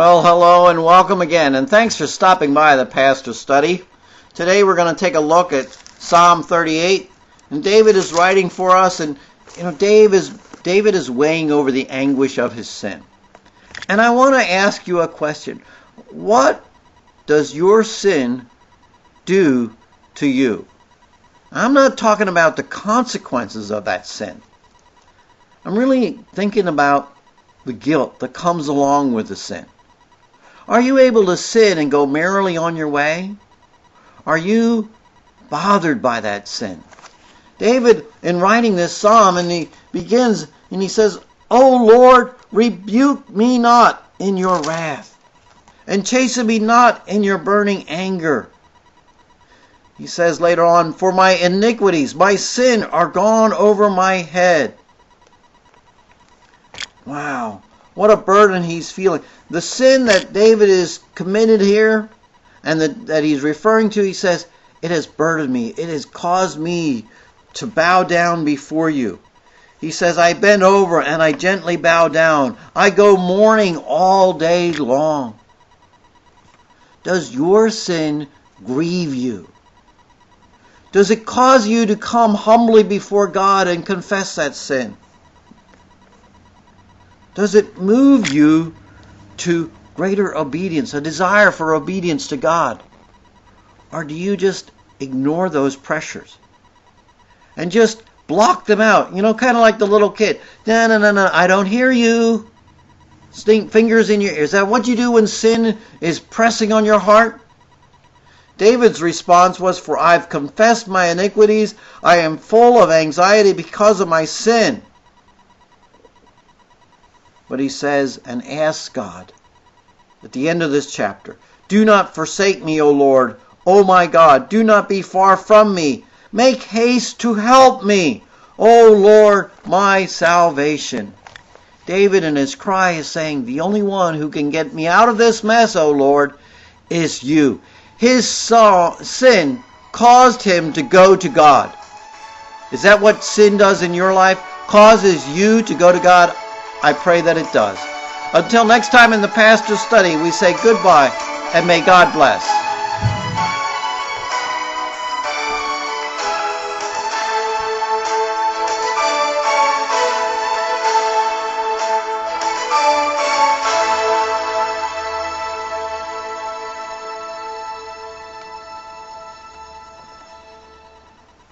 Well, hello and welcome again, and thanks for stopping by the Pastor Study. Today we're going to take a look at Psalm 38, and David is writing for us, and David is weighing over the anguish of his sin. And I want to ask you a question. What does your sin do to you? I'm not talking about the consequences of that sin. I'm really thinking about the guilt that comes along with the sin. Are you able to sin and go merrily on your way? Are you bothered by that sin? David, in writing this psalm, and he begins and he says, "O Lord, rebuke me not in your wrath, and chasten me not in your burning anger." He says later on, "For my iniquities, my sin are gone over my head." Wow, what a burden he's feeling. The sin that David is committed here and that he's referring to, he says, it has burdened me. It has caused me to bow down before you. He says, I bend over and I gently bow down. I go mourning all day long. Does your sin grieve you? Does it cause you to come humbly before God and confess that sin? Does it move you to greater obedience, a desire for obedience to God? Or do you just ignore those pressures and just block them out? You know, kind of like the little kid. No, no, no, no, I don't hear you. Stink fingers in your ears. Is that what you do when sin is pressing on your heart? David's response was, "For I've confessed my iniquities. I am full of anxiety because of my sin." But he says and asks God at the end of this chapter, "Do not forsake me, O Lord. O my God, do not be far from me. Make haste to help me, O Lord, my salvation." David in his cry is saying, the only one who can get me out of this mess, O Lord, is you. His sin caused him to go to God. Is that what sin does in your life? Causes you to go to God? I pray that it does. Until next time in the Pastor's Study, we say goodbye and may God bless.